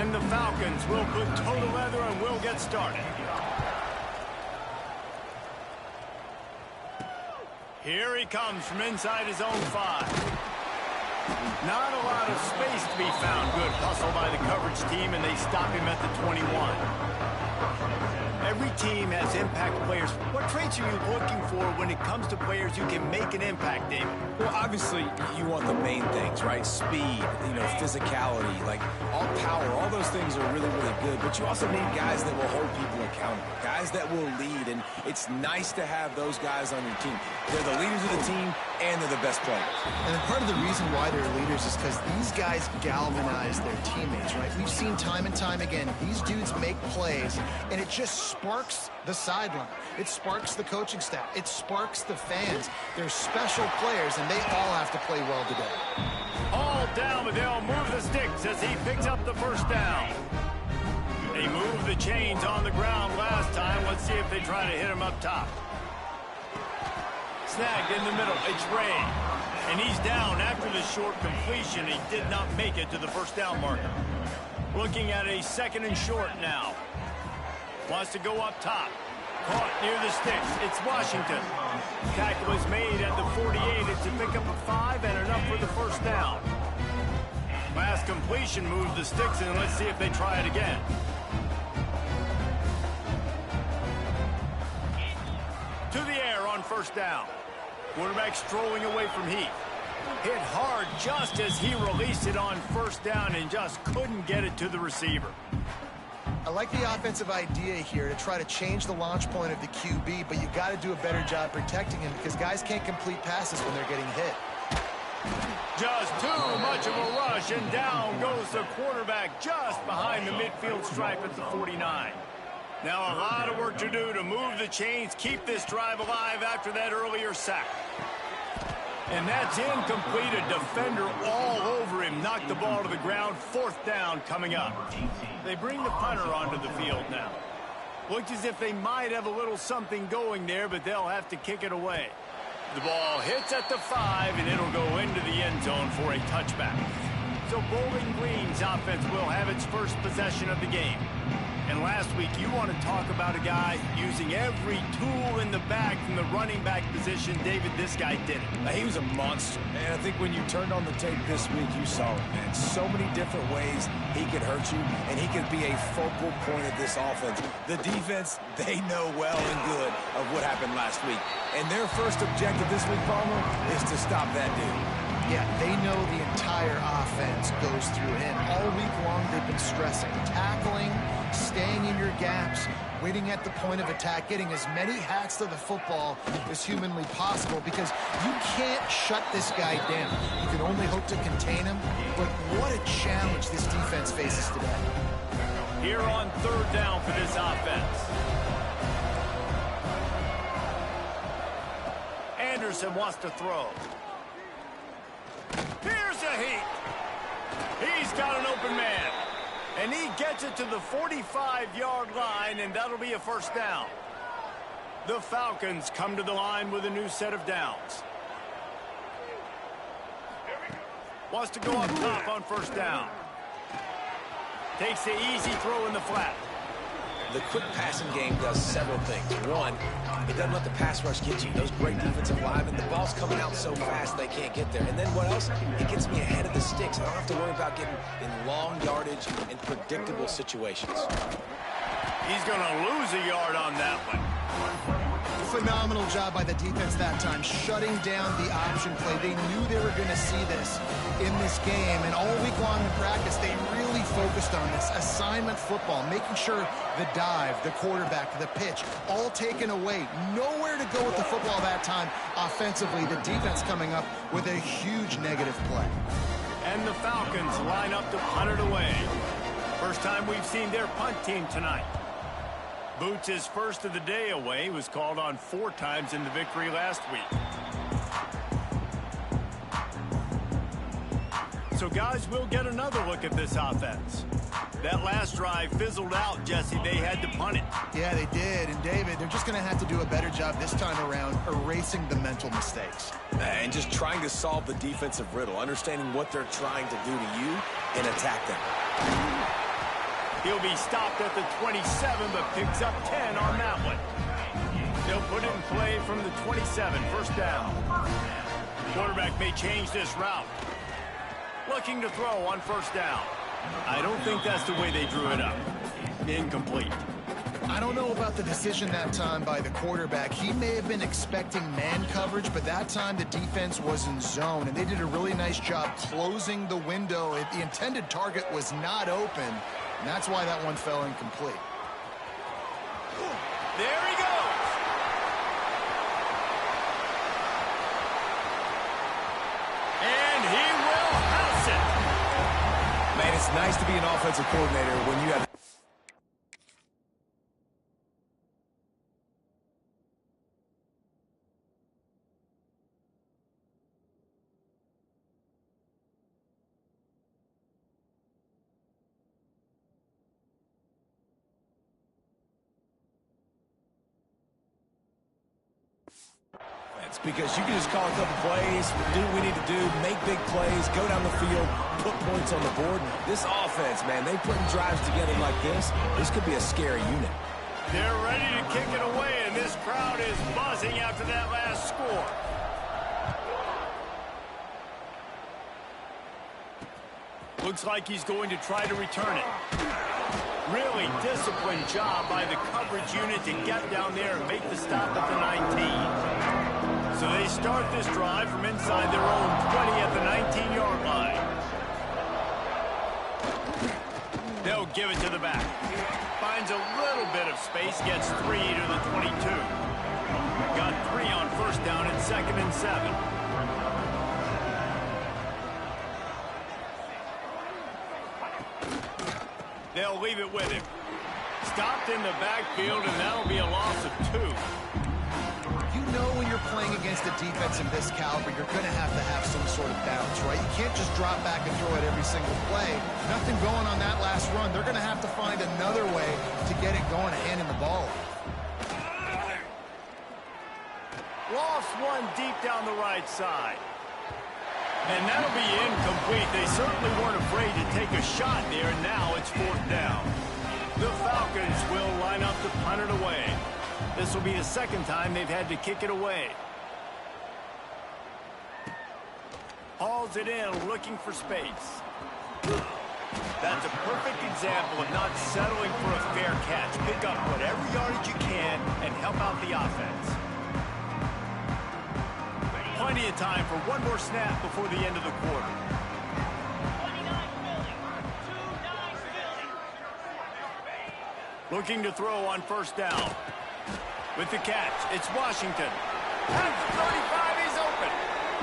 And the Falcons will put toe to leather and will get started. Here he comes from inside his own 5. Not a lot of space to be found. Good hustle by the coverage team, and they stop him at the 21. Every team has impact players. What traits are you looking for when it comes to players who can make an impact, David? Well, obviously, you want the main things, right? Speed, physicality, like all power, all those things are really, really good. But you also need guys that will hold people accountable, guys that will lead. And it's nice to have those guys on your team. They're the leaders of the team, and they're the best players. And part of the reason why they're leaders is because these guys galvanize their teammates, right? We've seen time and time again, these dudes make plays, and it just sparks the sideline. It sparks the coaching staff. It sparks the fans. They're special players, and they all have to play well today. All down, but they'll move the sticks as he picks up the first down. They moved the chains on the ground last time. Let's see if they try to hit him up top. Snagged in the middle. It's Ray. And he's down after the short completion. He did not make it to the first down marker. Looking at a 2nd and short now. Wants to go up top. Caught near the sticks. It's Washington. Tackle is made at the 48. It's a pick up of 5 and enough for the first down. Last completion moves the sticks, and let's see if they try it again. To the air on first down. Quarterback strolling away from Heath. Hit hard just as he released it on first down and just couldn't get it to the receiver. I like the offensive idea here to try to change the launch point of the QB, but you got to do a better job protecting him because guys can't complete passes when they're getting hit. Just too much of a rush, and down goes the quarterback just behind the midfield stripe at the 49. Now a lot of work to do to move the chains, keep this drive alive after that earlier sack. And that's incomplete. A defender all over him. Knocked the ball to the ground. 4th down coming up. They bring the punter onto the field now. Looks as if they might have a little something going there, but they'll have to kick it away. The ball hits at the 5, and it'll go into the end zone for a touchback. So Bowling Green's offense will have its first possession of the game. And last week, you want to talk about a guy using every tool in the bag from the running back position. David, this guy did it. He was a monster. And I think when you turned on the tape this week, you saw it, man. So many different ways he could hurt you, and he could be a focal point of this offense. The defense, they know well and good of what happened last week. And their first objective this week, Palmer, is to stop that dude. Yeah, they know the entire offense goes through him. All week long, they've been stressing, tackling, staying in your gaps, waiting at the point of attack, getting as many hats to the football as humanly possible because you can't shut this guy down. You can only hope to contain him, but what a challenge this defense faces today. Here on 3rd down for this offense. Anderson wants to throw. Here's a Heath. He's got an open man. And he gets it to the 45-yard line, and that'll be a first down. The Falcons come to the line with a new set of downs. Wants to go up top on first down. Takes the easy throw in the flat. The quick passing game does several things. One, it doesn't let the pass rush get you. Those great defensive linemen, the ball's coming out so fast they can't get there. And then what else? It gets me ahead of the sticks. I don't have to worry about getting in long yardage and predictable situations. He's going to lose a yard on that one. Phenomenal job by the defense that time, shutting down the option play. They knew they were going to see this in this game, and all week long in practice, they really focused on this assignment football, making sure the dive, the quarterback, the pitch, all taken away. Nowhere to go with the football that time offensively. The defense coming up with a huge negative play. And the Falcons line up to punt it away. First time we've seen their punt team tonight. Boots' first of the day away was called on 4 times in the victory last week. So, guys, we'll get another look at this offense. That last drive fizzled out, Jesse. They had to punt it. Yeah, they did. And, David, they're just going to have to do a better job this time around erasing the mental mistakes. And just trying to solve the defensive riddle, understanding what they're trying to do to you and attack them. He'll be stopped at the 27, but picks up 10 on that one. They'll put it in play from the 27, first down. Quarterback may change this route. Looking to throw on first down. I don't think that's the way they drew it up. Incomplete. I don't know about the decision that time by the quarterback. He may have been expecting man coverage, but that time the defense was in zone, and they did a really nice job closing the window. The intended target was not open, and that's why that one fell incomplete. There he goes. And he will house it. Man, it's nice to be an offensive coordinator when you have... Because you can just call a couple plays, do what we need to do, make big plays, go down the field, put points on the board. This offense, man, they putting drives together like this. This could be a scary unit. They're ready to kick it away, and this crowd is buzzing after that last score. Looks like he's going to try to return it. Really disciplined job by the coverage unit to get down there and make the stop at the 19. So they start this drive from inside their own 20 at the 19-yard line. They'll give it to the back. Finds a little bit of space, gets 3 to the 22. Got 3 on first down and 2nd and 7. They'll leave it with him. Stopped in the backfield, and that'll be a loss of 2. You know when you're playing against a defense of this caliber, you're going to have some sort of balance, right? You can't just drop back and throw it every single play. Nothing going on that last run. They're going to have to find another way to get it going and handing the ball off. Lost one deep down the right side. And that'll be incomplete. They certainly weren't afraid to take a shot there, and now it's 4th down. The Falcons will line up to punt it away. This will be the 2nd time they've had to kick it away. Hauls it in, looking for space. That's a perfect example of not settling for a fair catch. Pick up whatever yardage you can and help out the offense. Plenty of time for one more snap before the end of the quarter. Looking to throw on first down. With the catch, it's Washington. At the 35, he's open.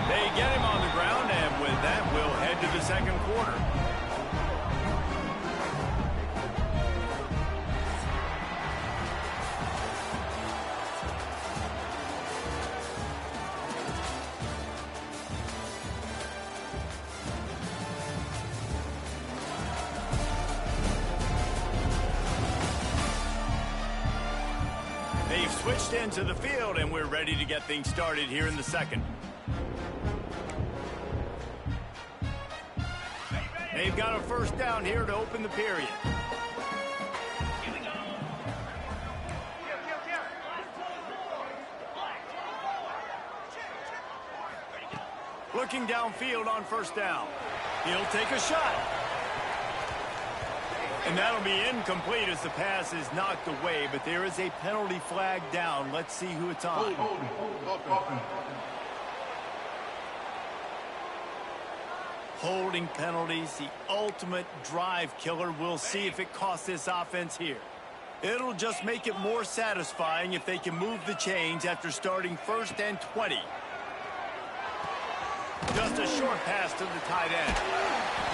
They get him on the ground, and with that, we'll head to the 2nd quarter. They've switched into the field, and we're ready to get things started here in the 2nd. They've got a first down here to open the period. Looking downfield on first down. He'll take a shot. And that'll be incomplete as the pass is knocked away, but there is a penalty flag down. Let's see who it's on. Holding penalties, the ultimate drive killer. We'll see if it costs this offense here. It'll just make it more satisfying if they can move the chains after starting 1st and 20. Just a short pass to the tight end.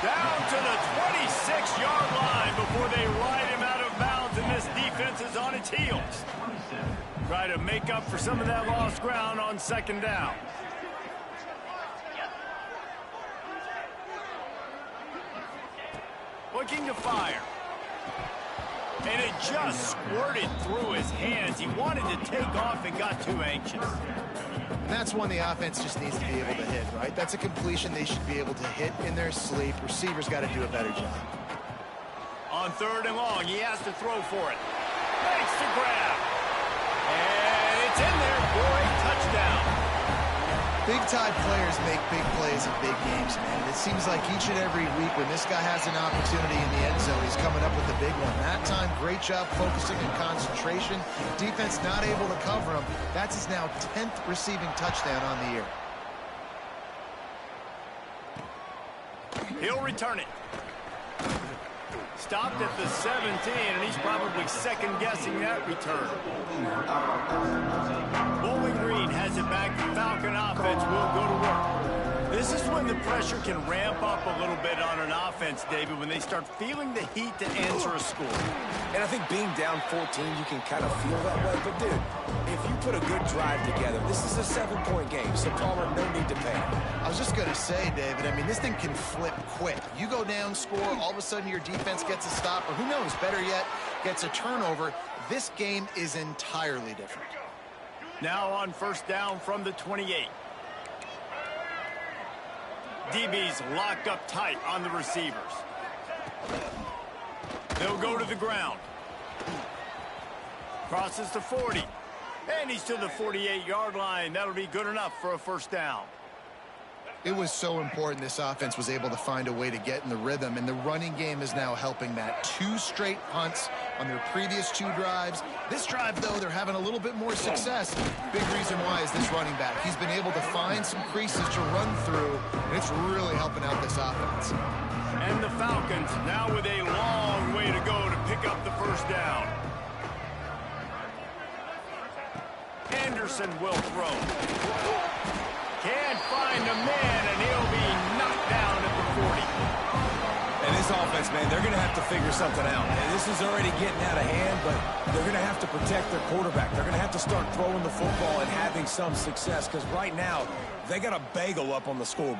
Down to the 26-yard line before they ride him out of bounds, and this defense is on its heels. Try to make up for some of that lost ground on 2nd down. Looking to fire. And it just squirted through his hands. He wanted to take off and got too anxious. That's one the offense just needs to be able to hit, right? That's a completion they should be able to hit in their sleep. Receivers got to do a better job. On 3rd and long, he has to throw for it. Makes the grab. And it's in there for a touchdown. Big-time players make big plays in big games, man. It seems like each and every week when this guy has an opportunity in the end zone, he's coming up with a big one. That time, great job focusing and concentration. Defense not able to cover him. That's his now 10th receiving touchdown on the year. He'll return it. Stopped at the 17, and he's probably second-guessing that return. Bowling Green has it back. The Falcon offense will go to work. This is when the pressure can ramp up a little bit on an offense, David, when they start feeling the heat to answer a score. And I think being down 14, you can kind of feel that way. But, dude, if you put a good drive together, this is a 7-point game, so Palmer, no need to panic. I was just going to say, David, I mean, this thing can flip quick. You go down, score, all of a sudden your defense gets a stop, or who knows, better yet, gets a turnover. This game is entirely different. Now on 1st down from the 28. DB's locked up tight on the receivers. They'll go to the ground. Crosses the 40. And he's to the 48-yard line. That'll be good enough for a 1st down. It was so important this offense was able to find a way to get in the rhythm, and the running game is now helping that. 2 straight punts on their previous 2 drives. This drive, though, they're having a little bit more success. Big reason why is this running back. He's been able to find some creases to run through, and it's really helping out this offense. And the Falcons now with a long way to go to pick up the 1st down. Anderson will throw. Can't find a man, and he'll be knocked down at the 40. And this offense, man, they're going to have to figure something out. And this is already getting out of hand, but they're going to have to protect their quarterback. They're going to have to start throwing the football and having some success, because right now, they got a bagel up on the scoreboard.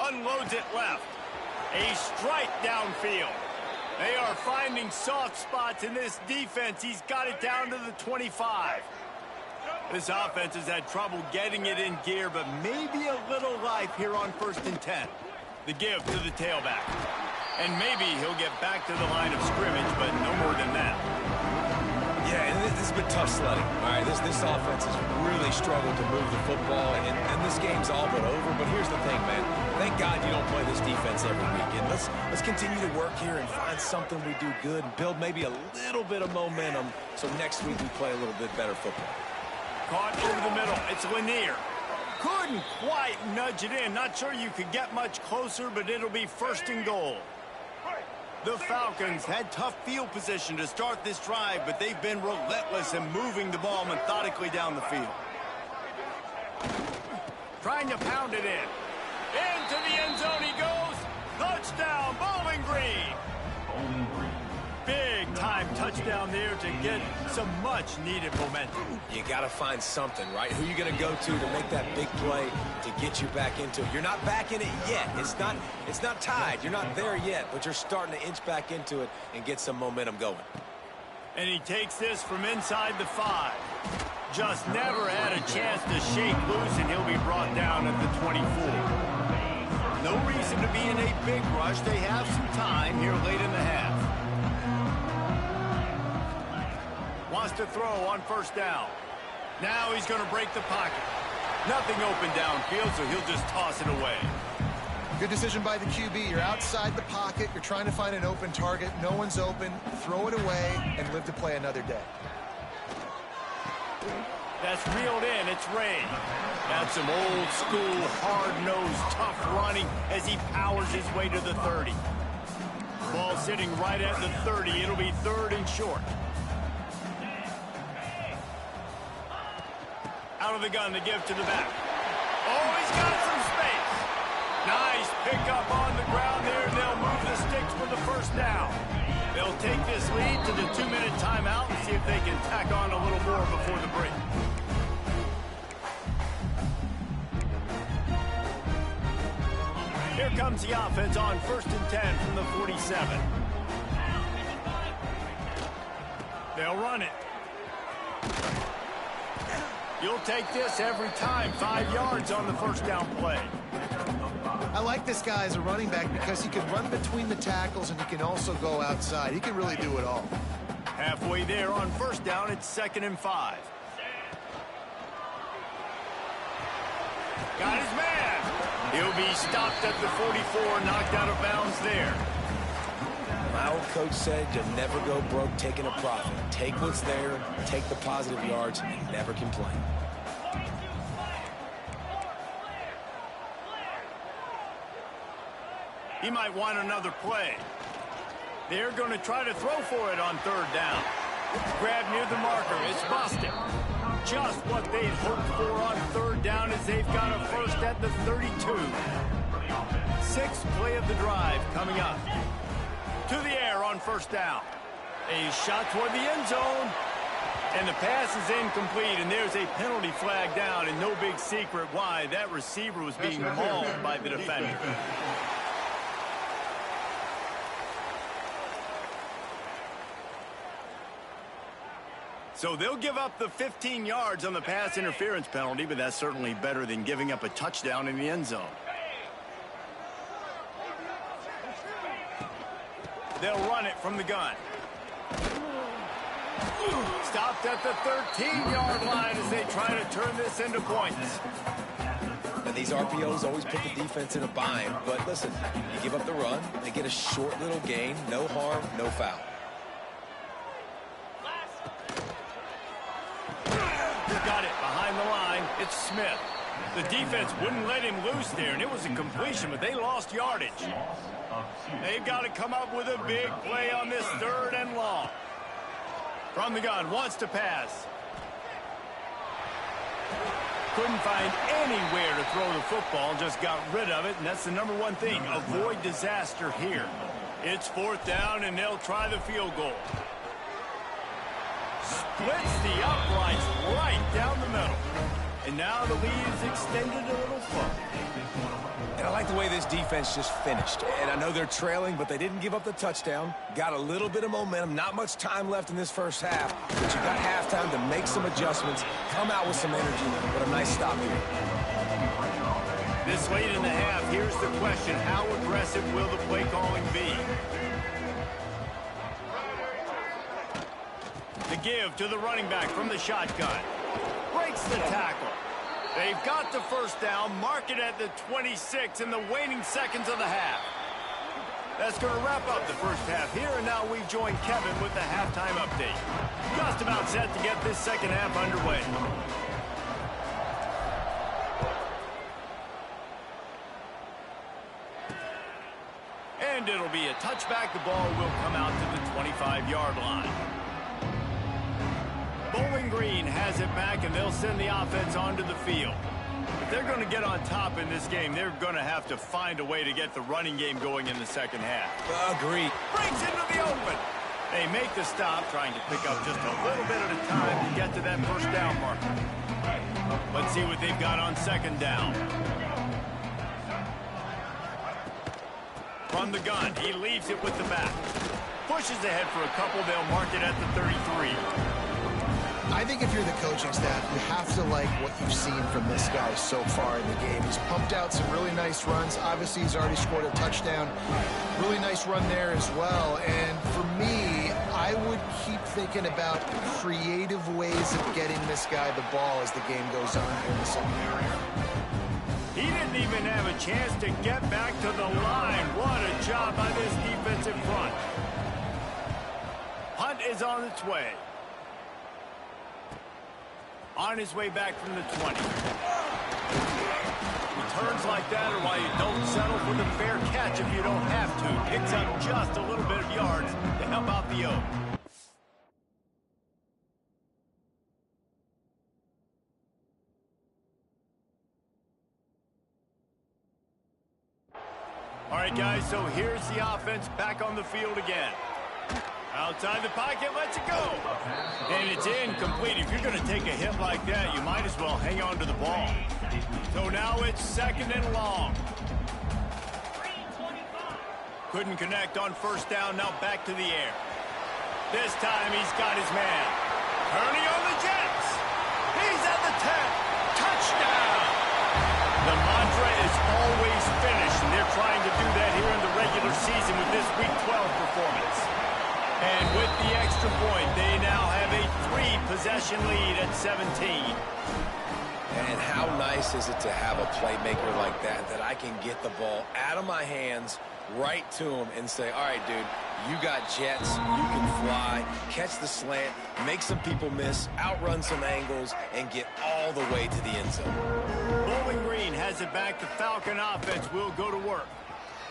Unloads it left. A strike downfield. They are finding soft spots in this defense. He's got it down to the 25. This offense has had trouble getting it in gear, but maybe a little life here on 1st and 10. The give to the tailback. And maybe he'll get back to the line of scrimmage, but no more than that. Yeah, and this has been tough sledding. All right, this offense has really struggled to move the football, and this game's all but over. But here's the thing, man. Thank God you don't play this defense every weekend. Let's continue to work here and find something we do good and build maybe a little bit of momentum so next week we play a little bit better football. Caught over the middle. It's Lanier. Couldn't quite nudge it in. Not sure you could get much closer, but it'll be 1st and goal. The Falcons had tough field position to start this drive, but they've been relentless in moving the ball methodically down the field. Trying to pound it in. Into the end zone he goes. Touchdown, Bowling Green. Big-time touchdown there to get some much-needed momentum. You got to find something, right? Who are you going to go to make that big play to get you back into it? You're not back in it yet. It's not tied. You're not there yet, but you're starting to inch back into it and get some momentum going. And he takes this from inside the 5. Just never had a chance to shake loose, and he'll be brought down at the 24. No reason to be in a big rush. They have some time here late in the half. Wants to throw on 1st down. Now he's going to break the pocket. Nothing open downfield, so he'll just toss it away. Good decision by the QB. You're outside the pocket. You're trying to find an open target. No one's open. Throw it away and live to play another day. That's reeled in. It's Ray. That's some old-school, hard-nosed, tough running as he powers his way to the 30. Ball sitting right at the 30. It'll be 3rd and short. Out of the gun to give to the back. Oh, he's got some space. Nice pickup on the ground there. They'll move the sticks for the 1st down. They'll take this lead to the 2-minute timeout and see if they can tack on a little more before the break. Here comes the offense on 1st and 10 from the 47. They'll run it. You'll take this every time. 5 yards on the 1st down play. I like this guy as a running back because he can run between the tackles and he can also go outside. He can really do it all. Halfway there on first down, it's 2nd and 5. Got his man. He'll be stopped at the 44, knocked out of bounds there. My old coach said you'll never go broke taking a profit. Take what's there, take the positive yards, and never complain. He might want another play. They're going to try to throw for it on 3rd down. Grab near the marker. It's busted. Just what they'd hoped for on 3rd down as they've got a first at the 32. 6th play of the drive coming up. To the air on 1st down. A shot toward the end zone. And the pass is incomplete, and there's a penalty flag down, and no big secret why. That receiver was being mauled by the defender. So they'll give up the 15 yards on the pass interference penalty, but that's certainly better than giving up a touchdown in the end zone. They'll run it from the gun. Stopped at the 13-yard line as they try to turn this into points. And these RPOs always put the defense in a bind, but listen, you give up the run, they get a short little gain, no harm, no foul. Got it behind the line. It's Smith. The defense wouldn't let him loose there, and it was a completion, but they lost yardage. They've got to come up with a big play on this 3rd and long. From the gun, wants to pass. Couldn't find anywhere to throw the football, just got rid of it, and that's the #1 thing. Avoid disaster here. It's 4th down, and they'll try the field goal. Splits the uprights right down the middle. And now the lead is extended a little further. And I like the way this defense just finished. And I know they're trailing, but they didn't give up the touchdown. Got a little bit of momentum. Not much time left in this first half. But you got halftime to make some adjustments, come out with some energy. But a nice stop here. This late in the half, here's the question. How aggressive will the play calling be? The give to the running back from the shotgun. Breaks the tackle. They've got the first down, mark it at the 26 in the waning seconds of the half. That's going to wrap up the first half here, and now we join Kevin with the halftime update. Just about set to get this second half underway. And it'll be a touchback. The ball will come out to the 25-yard line. Bowling Green has it back, and they'll send the offense onto the field. If they're going to get on top in this game, they're going to have to find a way to get the running game going in the second half. Agreed. Breaks into the open. They make the stop, trying to pick up just a little bit at a time to get to that first down marker. Let's see what they've got on 2nd down. From the gun, he leaves it with the back. Pushes ahead for a couple. They'll mark it at the 33. I think if you're the coaching staff, you have to like what you've seen from this guy so far in the game. He's pumped out some really nice runs. Obviously, he's already scored a touchdown. Really nice run there as well. And for me, I would keep thinking about creative ways of getting this guy the ball as the game goes on here in the second half. He didn't even have a chance to get back to the line. What a job by this defensive front. Hunt is on its way. On his way back from the 20. Returns like that are why you don't settle for the fair catch if you don't have to. Picks up just a little bit of yards to help out the O. All right, guys, so here's the offense back on the field again. Outside the pocket, lets it go. And it's incomplete. If you're going to take a hit like that, you might as well hang on to the ball. So now it's 2nd and long. Couldn't connect on first down, now back to the air. This time he's got his man. Turning on the Jets. He's at the 10. Touchdown. The mantra is always finish. they're trying to do that here in the regular season with this Week 12 performance. And with the extra point, they now have a 3-possession lead at 17. And how nice is it to have a playmaker like that I can get the ball out of my hands, right to him, and say, all right, dude, you got jets, you can fly, catch the slant, make some people miss, outrun some angles, and get all the way to the end zone. Bowling Green has it back. The Falcon offense will go to work.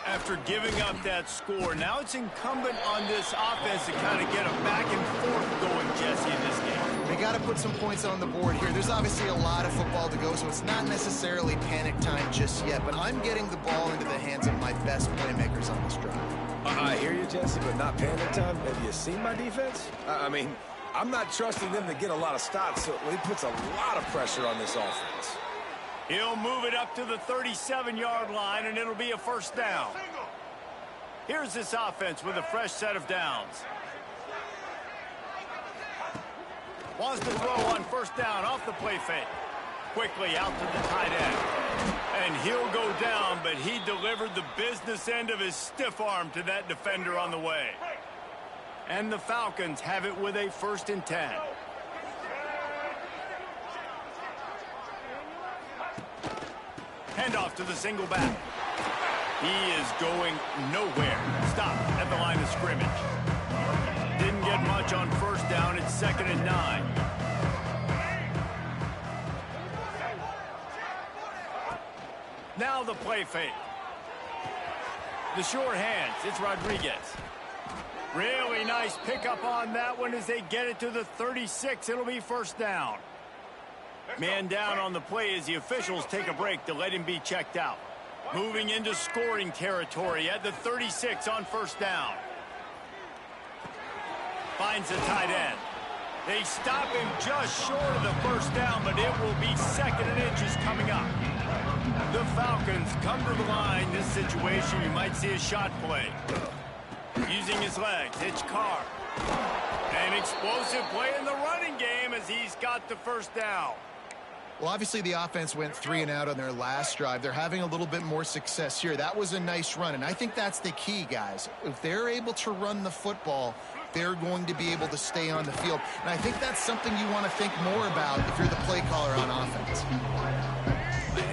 After giving up that score, now it's incumbent on this offense to kind of get a back and forth going, Jesse, in this game. They got to put some points on the board here. There's obviously a lot of football to go, so it's not necessarily panic time just yet, but I'm getting the ball into the hands of my best playmakers on this drive. I hear you, Jesse, but not panic time. Have you seen my defense? I mean, I'm not trusting them to get a lot of stops, so it puts a lot of pressure on this offense. He'll move it up to the 37-yard line, and it'll be a first down. Here's this offense with a fresh set of downs. Wants to throw on first down off the play fake. Quickly out to the tight end. And he'll go down, but he delivered the business end of his stiff arm to that defender on the way. And the Falcons have it with a 1st and 10. Handoff to the single back. He is going nowhere. Stop at the line of scrimmage. Didn't get much on first down. It's 2nd and 9. Now the play fake. The short hands. It's Rodriguez. Really nice pickup on that one as they get it to the 36. It'll be first down. Man down on the play as the officials take a break to let him be checked out. Moving into scoring territory at the 36 on first down. Finds the tight end. They stop him just short of the first down, but it will be 2nd and inches coming up. The Falcons come to the line. This situation, you might see a shot play. Using his legs, it's Carr. An explosive play in the running game as he's got the first down. Well, obviously the offense went 3 and out on their last drive. They're having a little bit more success here. That was a nice run, and I think that's the key, guys. If they're able to run the football, they're going to be able to stay on the field. And I think that's something you want to think more about if you're the play caller on offense.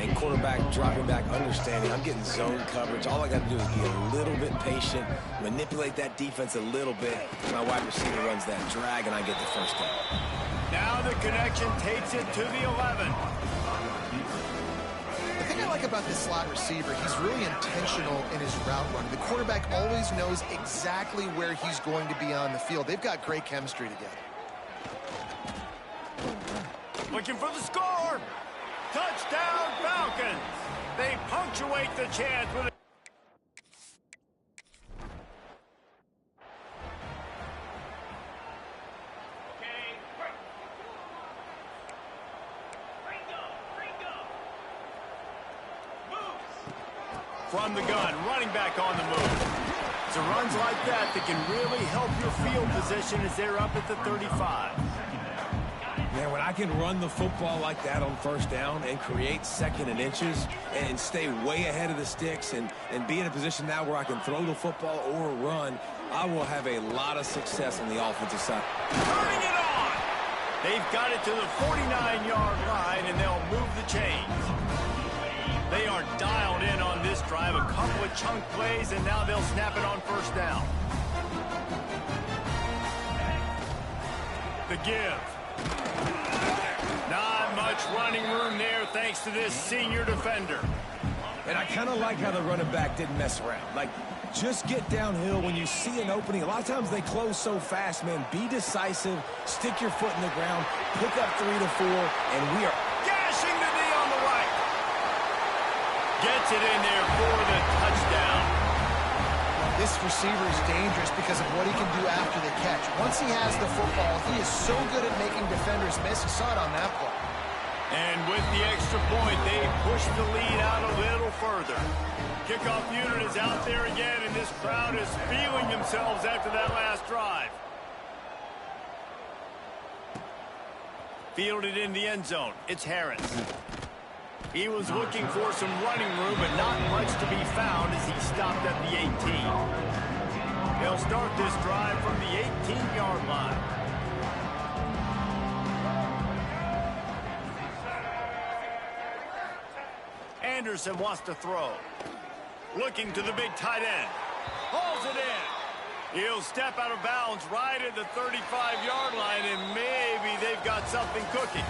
And quarterback dropping back, understanding I'm getting zone coverage. All I got to do is be a little bit patient, manipulate that defense a little bit. My wide receiver runs that drag, and I get the first down. Now the connection takes it to the 11. The thing I like about this slot receiver, he's really intentional in his route run. The quarterback always knows exactly where he's going to be on the field. They've got great chemistry together. Looking for the score. Touchdown, Falcons. They punctuate the chance with a... From the gun, running back on the move. It's a runs like that that can really help your field position as they're up at the 35. Man, when I can run the football like that on first down and create 2nd and inches and stay way ahead of the sticks and be in a position now where I can throw the football or run, I will have a lot of success on the offensive side. Turning it on! They've got it to the 49-yard line, and they'll move the chains. They are dialed in on this drive. A couple of chunk plays, and now they'll snap it on first down. The give. Not much running room there thanks to this senior defender. And I kind of like how the running back didn't mess around. Like, just get downhill when you see an opening. A lot of times they close so fast, man. Be decisive, stick your foot in the ground, pick up 3 to 4, and we are gashing the D on the right. Gets it in there for the touchdown. This receiver is dangerous because of what he can do after the catch. Once he has the football, he is so good at making defenders miss. You saw it on that play. And with the extra point, they push the lead out a little further. Kickoff unit is out there again, and this crowd is feeling themselves after that last drive. Fielded in the end zone. It's Harris. He was looking for some running room, but not much to be found as he stopped at the 18. He'll start this drive from the 18-yard line. Anderson wants to throw. Looking to the big tight end. Hauls it in. He'll step out of bounds right at the 35-yard line, and maybe they've got something cooking.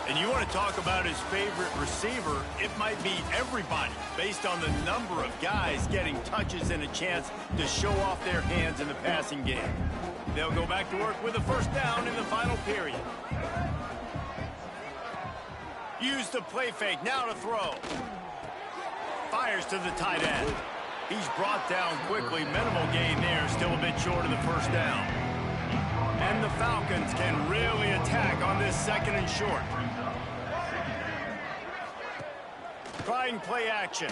And you want to talk about his favorite receiver, it might be everybody based on the number of guys getting touches and a chance to show off their hands in the passing game. They'll go back to work with a first down in the final period. Use the play fake, now to throw. Fires to the tight end. He's brought down quickly. Minimal gain there, still a bit short of the first down. And the Falcons can really attack on this second and short. Trying play action.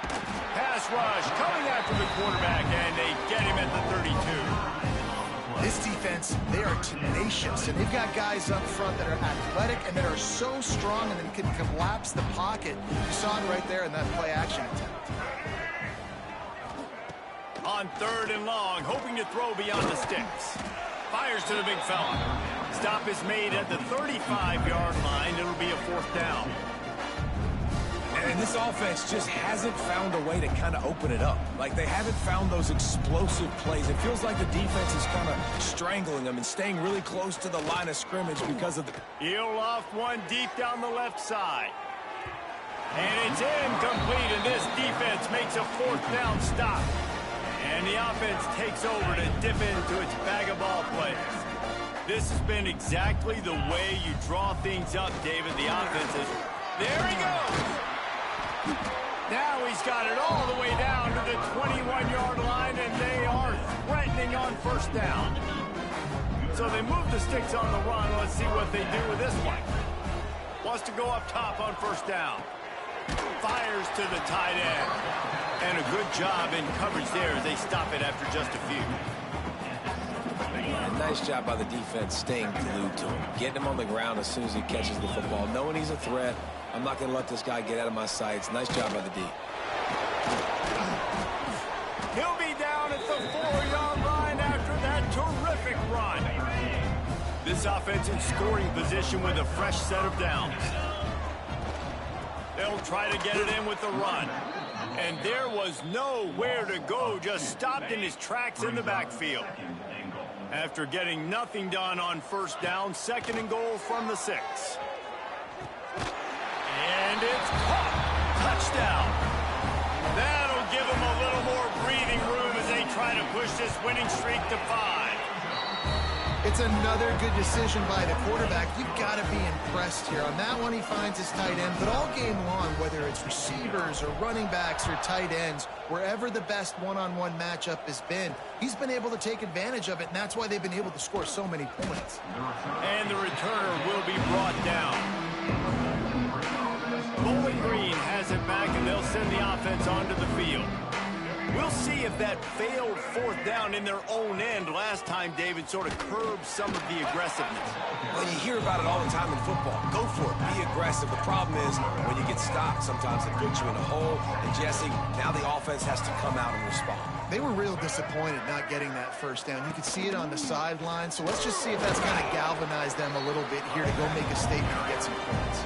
Pass rush coming after the quarterback, and they get him at the 32. This defense, they are tenacious, and they've got guys up front that are athletic and that are so strong and then can collapse the pocket. You saw it right there in that play action attempt. On 3rd and long, hoping to throw beyond the sticks. Fires to the big fella. Stop is made at the 35-yard line. It'll be a 4th down. And this offense just hasn't found a way to kind of open it up. Like, they haven't found those explosive plays. It feels like the defense is kind of strangling them and staying really close to the line of scrimmage because of the... He'll loft one deep down the left side. And it's incomplete, and this defense makes a 4th down stop. And the offense takes over to dip into its bag of ball plays. This has been exactly the way you draw things up, David. The offense is... There he goes! Now he's got it all the way down to the 21-yard line, and they are threatening on first down. So they move the sticks on the run. Let's see what they do with this one. Wants to go up top on first down. Fires to the tight end. And a good job in coverage there as they stop it after just a few. A nice job by the defense staying glued to him. Getting him on the ground as soon as he catches the football. Knowing he's a threat. I'm not going to let this guy get out of my sights. Nice job by the D. He'll be down at the 4-yard line after that terrific run. This offense in scoring position with a fresh set of downs. They'll try to get it in with the run. And there was nowhere to go, just stopped in his tracks in the backfield. After getting nothing done on first down, 2nd and goal from the 6. And it's caught. Touchdown. That'll give them a little more breathing room as they try to push this winning streak to 5. It's another good decision by the quarterback. You've got to be impressed here. On that one, he finds his tight end. But all game long, whether it's receivers or running backs or tight ends, wherever the best one-on-one matchup has been, he's been able to take advantage of it, and that's why they've been able to score so many points. And the returner will be brought down. Bowling Green has it back, and they'll send the offense onto the field. We'll see if that failed 4th down in their own end last time, David, sort of curbed some of the aggressiveness. Well, you hear about it all the time in football. Go for it. Be aggressive. The problem is when you get stopped, sometimes it puts you in a hole. And, Jesse, now the offense has to come out and respond. They were real disappointed not getting that first down. You could see it on the sideline. So let's just see if that's kind of galvanized them a little bit here to go make a statement and get some points.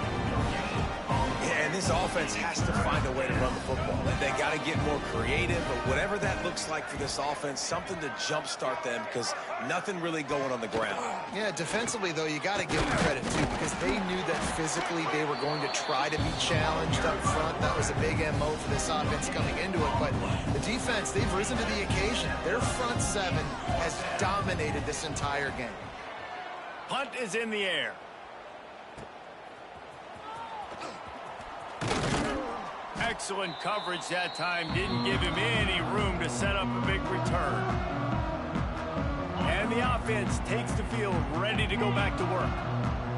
Yeah, and this offense has to find a way to run the football. They got to get more creative, but whatever that looks like for this offense, something to jumpstart them because nothing really going on the ground. Yeah, defensively, though, you got to give them credit, too, because they knew that physically they were going to try to be challenged up front. That was a big MO for this offense coming into it, but the defense, they've risen to the occasion. Their front 7 has dominated this entire game. Punt is in the air. Excellent coverage that time. Didn't give him any room to set up a big return. And the offense takes the field ready to go back to work.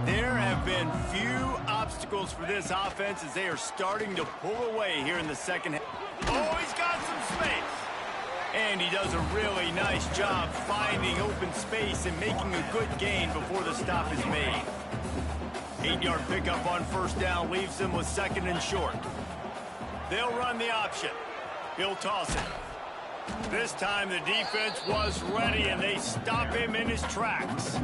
There have been few obstacles for this offense as they are starting to pull away here in the second half. Oh, he's got some space. And he does a really nice job finding open space and making a good gain before the stop is made. 8-yard pickup on first down leaves them with 2nd and short. They'll run the option. He'll toss it. This time the defense was ready, and they stop him in his tracks.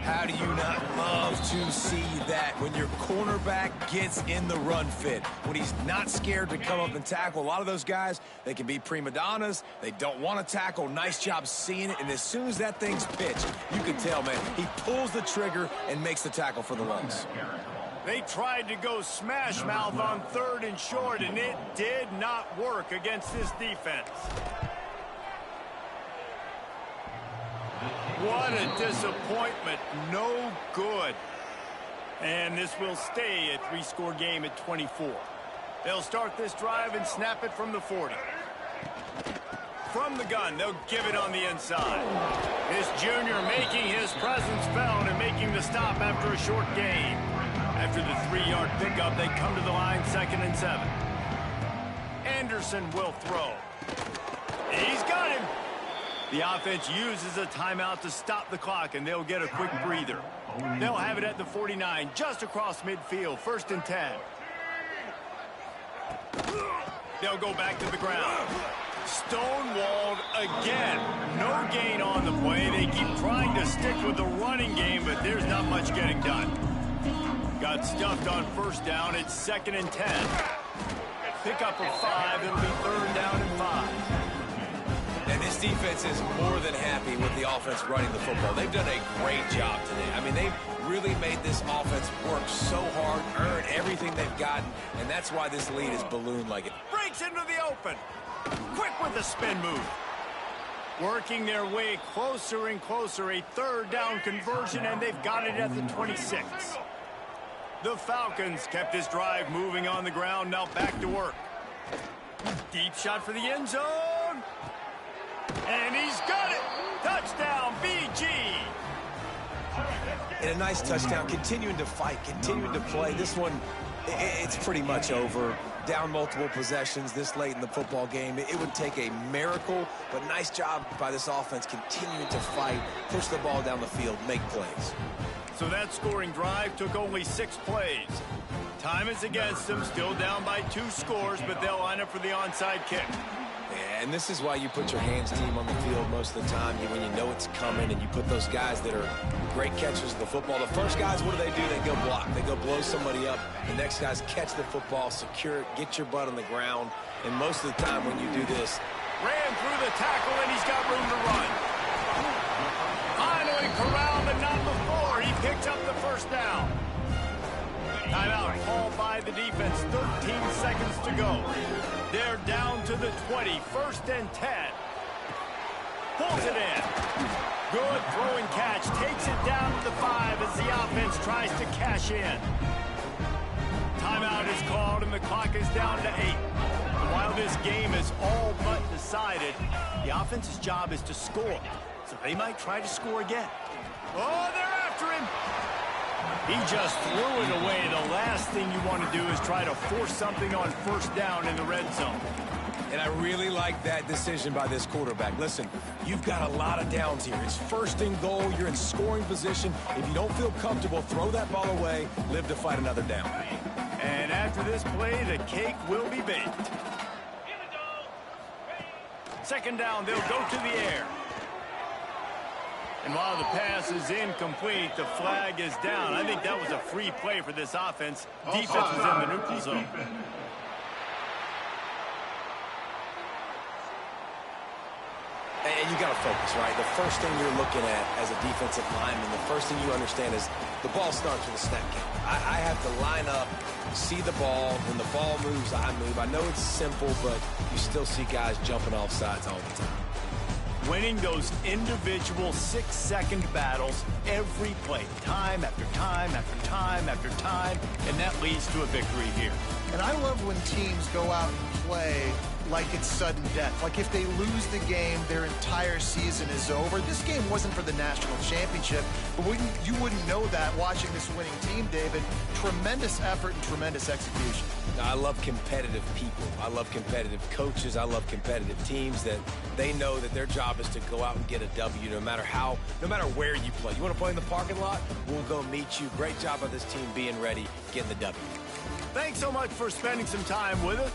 How do you not love to see that when your cornerback gets in the run fit? When he's not scared to come up and tackle. A lot of those guys, they can be prima donnas. They don't want to tackle. Nice job seeing it. And as soon as that thing's pitched, you can tell, man, he pulls the trigger and makes the tackle for the Lungs. They tried to go smash mouth on 3rd and short, and it did not work against this defense. What a disappointment. No good. And this will stay a 3-score game at 24. They'll start this drive and snap it from the 40. From the gun, they'll give it on the inside. This junior making his presence felt and making the stop after a short gain. After the 3-yard pickup, they come to the line 2nd and 7. Anderson will throw. He's got him. The offense uses a timeout to stop the clock, and they'll get a quick breather. They'll have it at the 49, just across midfield, 1st and 10. They'll go back to the ground. Stonewalled again. No gain on the play. They keep trying to stick with the running game, but there's not much getting done. Got stuffed on first down. It's 2nd and 10. Pick up of 5. It'll be 3rd down and 5. And this defense is more than happy with the offense running the football. They've done a great job today. I mean, they've really made this offense work so hard, earn everything they've gotten, and that's why this lead is ballooned like it. Breaks into the open. Quick with the spin move. Working their way closer and closer. A 3rd down conversion, and they've got it at the 26. The Falcons kept this drive moving on the ground. Now back to work. Deep shot for the end zone. And he's got it. Touchdown, BG. And a nice touchdown, continuing to fight, continuing to play. This one, it's pretty much over. Down multiple possessions this late in the football game. It would take a miracle, but nice job by this offense continuing to fight, push the ball down the field, make plays. So that scoring drive took only 6 plays. Time is against them, still down by 2 scores, but they'll line up for the onside kick. And this is why you put your hands team on the field most of the time, when you know it's coming, and you put those guys that are great catchers of the football. The first guys, what do? They go block. They go blow somebody up. The next guys catch the football, secure it, get your butt on the ground. And most of the time when you do this, ran through the tackle, and he's got room to run. Finally corralled, but not before. He picks up the first down. Timeout called by the defense. 13 seconds to go. They're down to the 20. 1st and 10. Pulls it in. Good throwing catch. Takes it down to the 5 as the offense tries to cash in. Timeout is called, and the clock is down to 8. And while this game is all but decided, the offense's job is to score. So they might try to score again. Oh, they're after him. He just threw it away. The last thing you want to do is try to force something on first down in the red zone. and I really like that decision by this quarterback. Listen, you've got a lot of downs here. It's 1st and goal. You're in scoring position. If you don't feel comfortable, throw that ball away. Live to fight another down. And after this play, the cake will be baked. 2nd down, they'll go to the air. And while the pass is incomplete, the flag is down. I think that was a free play for this offense. Defense was in the neutral zone. And you got to focus, right? The first thing you're looking at as a defensive lineman, the first thing you understand is the ball starts with a snap count. I have to line up, see the ball. When the ball moves, I move. I know it's simple, but you still see guys jumping off sides all the time. Winning those individual 6-second battles every play, time after time after time after time, and that leads to a victory here. And I love when teams go out and play like it's sudden death. Like if they lose the game, their entire season is over. This game wasn't for the national championship, but you wouldn't know that watching this winning team, David. Tremendous effort and tremendous execution. I love competitive people. I love competitive coaches. I love competitive teams that they know that their job is to go out and get a W no matter where you play. You want to play in the parking lot? We'll go meet you. Great job by this team being ready, getting the W. Thanks so much for spending some time with us.